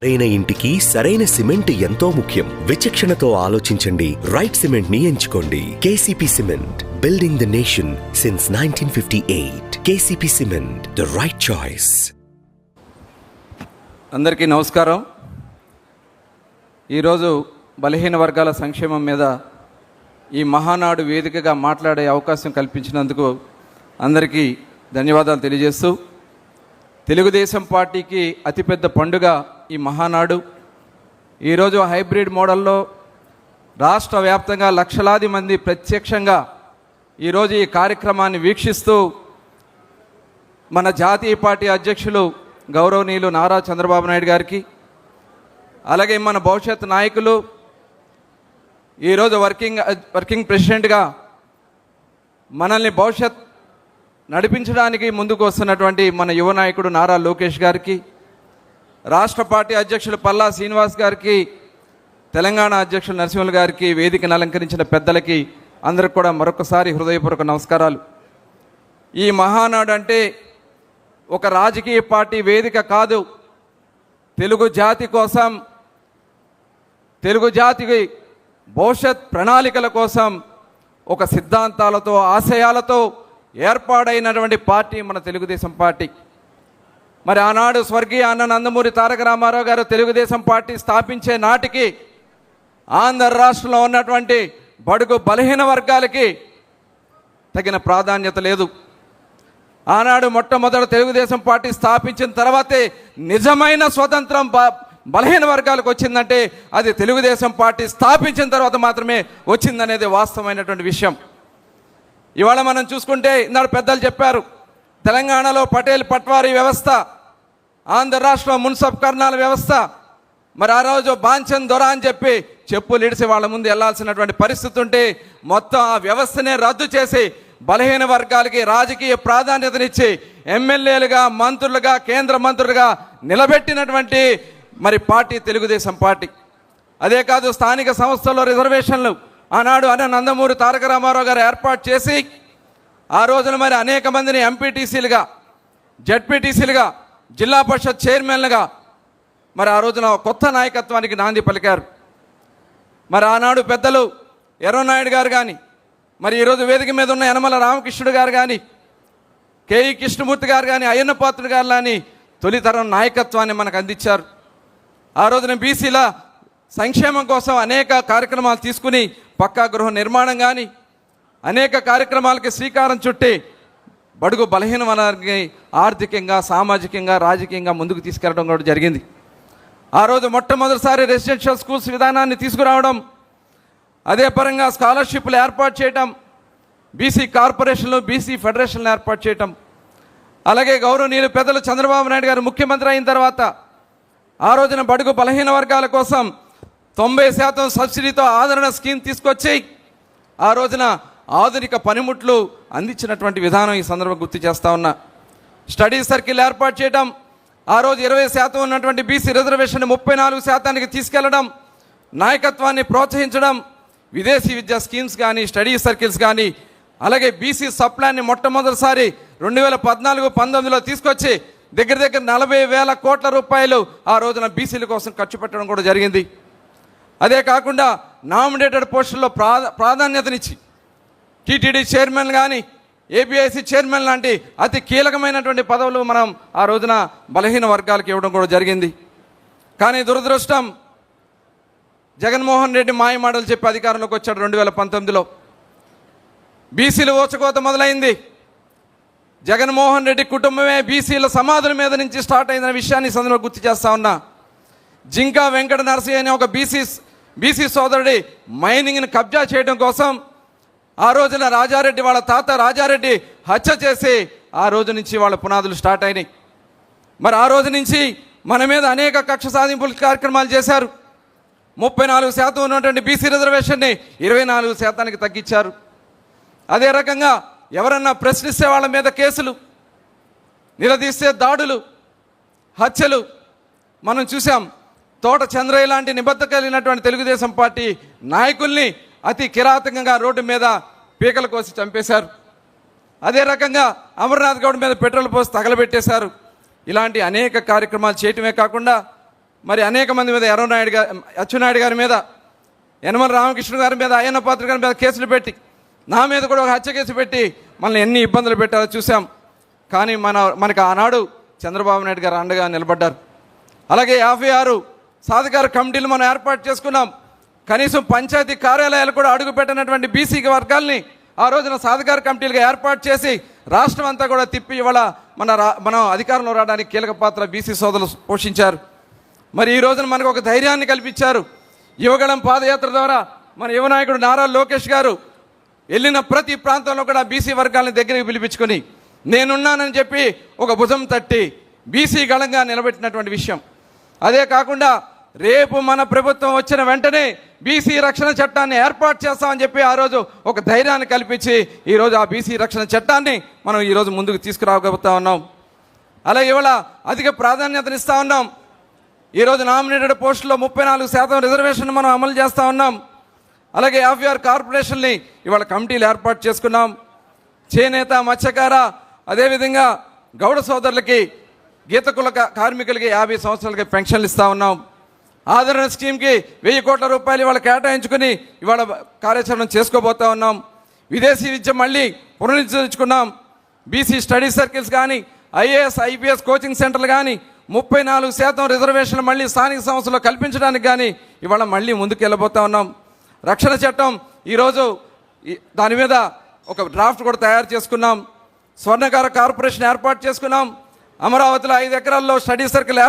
సరైన ఇంటికి సరైన సిమెంట్ ఎంతో ముఖ్యం. విచక్షణతో ఆలోచించండి. రైట్ సిమెంట్ ని ఎంచుకోండి. KCP cement, building the nation since 1958. KCP cement, the right choice. అందరికీ నమస్కారం. ఈరోజు బలహీన వర్గాల సంక్షేమం మీద ఈ మహానాడు వేదికగా మాట్లాడే అవకాశం కల్పించినందుకు అందరికీ ధన్యవాదాలు తెలియజేస్తూ, తెలుగుదేశం పార్టీకి అతిపెద్ద పండుగ ఈ మహానాడు. ఈరోజు హైబ్రిడ్ మోడల్లో రాష్ట్ర వ్యాప్తంగా లక్షలాది మంది ప్రత్యక్షంగా ఈరోజు ఈ కార్యక్రమాన్ని వీక్షిస్తూ మన జాతీయ పార్టీ అధ్యక్షులు గౌరవనీయులు నారా చంద్రబాబు నాయుడు గారికి, అలాగే మన భవిష్యత్ నాయకులు, ఈరోజు వర్కింగ్ ప్రెసిడెంట్గా మనల్ని భవిష్యత్ నడిపించడానికి ముందుకు వస్తున్నటువంటి మన యువ నాయకుడు నారా లోకేష్ గారికి, రాష్ట్ర పార్టీ అధ్యక్షులు పల్లా శ్రీనివాస్ గారికి, తెలంగాణ అధ్యక్షులు నరసింహులు గారికి, వేదికను అలంకరించిన పెద్దలకి అందరికి కూడా మరొకసారి హృదయపూర్వక నమస్కారాలు. ఈ మహానాడు అంటే ఒక రాజకీయ పార్టీ వేదిక కాదు. తెలుగు జాతి కోసం, తెలుగు జాతికి భవిష్యత్ ప్రణాళికల కోసం ఒక సిద్ధాంతాలతో, ఆశయాలతో ఏర్పాడైనటువంటి పార్టీ మన తెలుగుదేశం పార్టీ. మరి ఆనాడు స్వర్గీయ అన్న నందమూరి తారక రామారావు గారు తెలుగుదేశం పార్టీ స్థాపించే నాటికి ఆంధ్ర రాష్ట్రంలో ఉన్నటువంటి బడుగు బలహీన వర్గాలకి తగిన ప్రాధాన్యత లేదు. ఆనాడు మొట్టమొదట తెలుగుదేశం పార్టీ స్థాపించిన తర్వాతే నిజమైన స్వతంత్రం బలహీన వర్గాలకు వచ్చిందంటే అది తెలుగుదేశం పార్టీ స్థాపించిన తర్వాత మాత్రమే వచ్చిందనేది వాస్తవమైనటువంటి విషయం. ఇవాళ మనం చూసుకుంటే ఇందాడు పెద్దలు చెప్పారు, తెలంగాణలో పటేల్ పట్వారీ వ్యవస్థ, ఆంధ్ర రాష్ట్రంలో మున్సబ్ కర్నాల వ్యవస్థ. మరి ఆ రోజు బాంచన్ దొర అని చెప్పి చెప్పులు ఇడిసి వాళ్ళ ముందు వెళ్లాల్సినటువంటి పరిస్థితి ఉంటే మొత్తం ఆ వ్యవస్థనే రద్దు చేసి బలహీన వర్గాలకి రాజకీయ ప్రాధాన్యతనిచ్చి ఎమ్మెల్యేలుగా, మంత్రులుగా, కేంద్ర మంత్రులుగా నిలబెట్టినటువంటి మరి పార్టీ తెలుగుదేశం పార్టీ. అదే కాదు, స్థానిక సంస్థల్లో రిజర్వేషన్లు ఆనాడు అన్న నందమూరి తారక రామారావు గారు ఏర్పాటు చేసి ఆ రోజున మరి అనేక మందిని ఎంపీటీసీలుగా, జడ్పీటీసీలుగా, జిల్లా పరిషత్ చైర్మన్లుగా మరి ఆ రోజున కొత్త నాయకత్వానికి నాంది పలికారు. మరి ఆనాడు పెద్దలు ఎర్రనాయుడు గారు కానీ, మరి ఈరోజు వేదిక మీద ఉన్న యనమల రామకృష్ణుడు గారు కానీ, కేఈ కృష్ణమూర్తి గారు కానీ, అయ్యన్న పాత్రుడు గారు కానీ తొలితరం నాయకత్వాన్ని మనకు అందించారు. ఆ రోజున బీసీల సంక్షేమం కోసం అనేక కార్యక్రమాలు తీసుకుని పక్కా గృహ నిర్మాణం కానీ అనేక కార్యక్రమాలకి శ్రీకారం చుట్టి బడుగు బలహీన వర్గాన్ని ఆర్థికంగా, సామాజికంగా, రాజకీయంగా ముందుకు తీసుకెళ్లడం కూడా జరిగింది. ఆ రోజు మొట్టమొదటిసారి రెసిడెన్షియల్ స్కూల్స్ విధానాన్ని తీసుకురావడం, అదే పరంగా స్కాలర్షిప్లు ఏర్పాటు చేయటం, బీసీ కార్పొరేషన్లు, బీసీ ఫెడరేషన్లు ఏర్పాటు చేయటం, అలాగే గౌరవనీయులు పెద్దలు చంద్రబాబు నాయుడు గారు ముఖ్యమంత్రి అయిన తర్వాత ఆ రోజున బడుగు బలహీన వర్గాల కోసం 90% సబ్సిడీతో ఆదరణ స్కీమ్ తీసుకొచ్చి ఆ రోజున ఆధునిక పనిముట్లు అందించినటువంటి విధానం ఈ సందర్భంగా గుర్తు చేస్తా ఉన్నా. స్టడీ సర్కిల్ ఏర్పాటు చేయడం, ఆ రోజు 20% ఉన్నటువంటి బీసీ రిజర్వేషన్ 34%కి తీసుకెళ్లడం, నాయకత్వాన్ని ప్రోత్సహించడం, విదేశీ విద్యా స్కీమ్స్ కానీ, స్టడీ సర్కిల్స్ కానీ, అలాగే బీసీ సప్లాన్ని మొట్టమొదటిసారి 2014-19లో తీసుకొచ్చి దగ్గర 40,000 కోట్ల రూపాయలు ఆ రోజున బీసీల కోసం ఖర్చు పెట్టడం కూడా జరిగింది. అదే కాకుండా నామినేటెడ్ పోస్టుల్లో ప్రాధాన్యతనిచ్చి టీటీడీ చైర్మన్ కానీ, ఏబిఐసి చైర్మన్ లాంటి అతి కీలకమైనటువంటి పదవులు మనం ఆ రోజున బలహీన వర్గాలకు ఇవ్వడం కూడా జరిగింది. కానీ దురదృష్టం, జగన్మోహన్ రెడ్డి మాయమాటలు చెప్పి అధికారంలోకి వచ్చాడు 2019లో. బీసీలు ఓచకోత మొదలైంది. జగన్మోహన్ రెడ్డి కుటుంబమే బీసీల సమాధుల మీద నుంచి స్టార్ట్ అయిన విషయాన్ని సందర్భంగా గుర్తు చేస్తా ఉన్నా. జింకా వెంకట నరసయ్య అనే ఒక బీసీ సోదరుడి మైనింగ్ని కబ్జా చేయడం కోసం ఆ రోజున రాజారెడ్డి, వాళ్ళ తాత రాజారెడ్డి హత్య చేసి ఆ రోజు నుంచి వాళ్ళ పునాదులు స్టార్ట్ అయినాయి. మరి ఆ రోజు నుంచి మన మీద అనేక కక్ష సాధింపుల కార్యక్రమాలు చేశారు. 34% ఉన్నటువంటి బీసీ రిజర్వేషన్ని 24%కి తగ్గించారు. అదే రకంగా ఎవరన్నా ప్రశ్నిస్తే వాళ్ళ మీద కేసులు, నిలదీస్తే దాడులు, హత్యలు మనం చూసాం. తోట చంద్రయ్య లాంటి నిబద్ధత కలిగినటువంటి తెలుగుదేశం పార్టీ నాయకుల్ని అతి కిరాతకంగా రోడ్డు మీద పీకల కోసి చంపేశారు. అదే రకంగా అమర్నాథ్ గౌడ్ మీద పెట్రోల్ పోసి తగలబెట్టేశారు. ఇలాంటి అనేక కార్యక్రమాలు చేయటమే కాకుండా మరి అనేక మంది మీద ఎర్రనాయుడు గారి అచ్చెన్నాయుడు గారి మీద, యనమల రామకృష్ణ గారి మీద, అయ్యన్న పాత్ర గారి మీద కేసులు పెట్టి, నా మీద కూడా ఒక హత్య కేసు పెట్టి మనల్ని ఎన్ని ఇబ్బందులు పెట్టారో చూసాం. కానీ మనకు ఆనాడు చంద్రబాబు నాయుడు గారు అండగా నిలబడ్డారు. అలాగే 56 సాధికార కమిటీలు మనం ఏర్పాటు చేసుకున్నాం. కనీసం పంచాయతీ కార్యాలయాలు కూడా అడుగు పెట్టినటువంటి బీసీ వర్గాల్ని ఆ రోజున సాధికార కమిటీలుగా ఏర్పాటు చేసి రాష్ట్రం అంతా కూడా తిప్పి ఇవాళ మనం అధికారంలో రావడానికి కీలక పాత్ర బీసీ సోదరులు పోషించారు. మరి ఈ రోజున మనకు ఒక ధైర్యాన్ని కల్పించారు. యువగళం పాదయాత్ర ద్వారా మన యువ నాయకుడు నారా లోకేష్ గారు వెళ్ళిన ప్రతి ప్రాంతంలో కూడా బీసీ వర్గాలను దగ్గరికి పిలిపించుకొని నేనున్నానని చెప్పి ఒక భుజం తట్టి బీసీ గళంగా నిలబెట్టినటువంటి విషయం. అదే కాకుండా రేపు మన ప్రభుత్వం వచ్చిన వెంటనే బీసీ రక్షణ చట్టాన్ని ఏర్పాటు చేస్తామని చెప్పి ఆ రోజు ఒక ధైర్యాన్ని కల్పించి ఈరోజు ఆ బీసీ రక్షణ చట్టాన్ని మనం ఈరోజు ముందుకు తీసుకురాగలుగుతా ఉన్నాం. అలాగే ఇవాళ అధిక ప్రాధాన్యతనిస్తూ ఉన్నాం. ఈరోజు నామినేటెడ్ పోస్టుల్లో 34% రిజర్వేషన్ మనం అమలు చేస్తూ ఉన్నాం. అలాగే 56 కార్పొరేషన్ని ఇవాళ కమిటీలు ఏర్పాటు చేసుకున్నాం. చేనేత, మత్స్యకార, అదేవిధంగా గౌడ సోదరులకి, గీత కుల కార్మికులకి 50 సంవత్సరాలకి పెన్షన్లు ఇస్తూ ఉన్నాం. ఆదరణ స్కీమ్కి 1000 కోట్ల రూపాయలు ఇవాళ కేటాయించుకుని ఇవాళ కార్యాచరణ చేసుకోబోతా ఉన్నాం. విదేశీ విద్య మళ్ళీ పునరుద్ధరించుకున్నాం. బీసీ స్టడీ సర్కిల్స్ కానీ, ఐఏఎస్, ఐపీఎస్ కోచింగ్ సెంటర్లు కానీ 34% రిజర్వేషన్లు మళ్ళీ స్థానిక సంస్థల్లో కల్పించడానికి కానీ ఇవాళ మళ్ళీ ముందుకు వెళ్ళబోతా ఉన్నాం. రక్షణ చట్టం ఈరోజు దాని మీద ఒక డ్రాఫ్ట్ కూడా తయారు చేసుకున్నాం. స్వర్ణకార కార్పొరేషన్ ఏర్పాటు చేసుకున్నాం. అమరావతిలో 5 ఎకరాల్లో స్టడీ సర్కిల్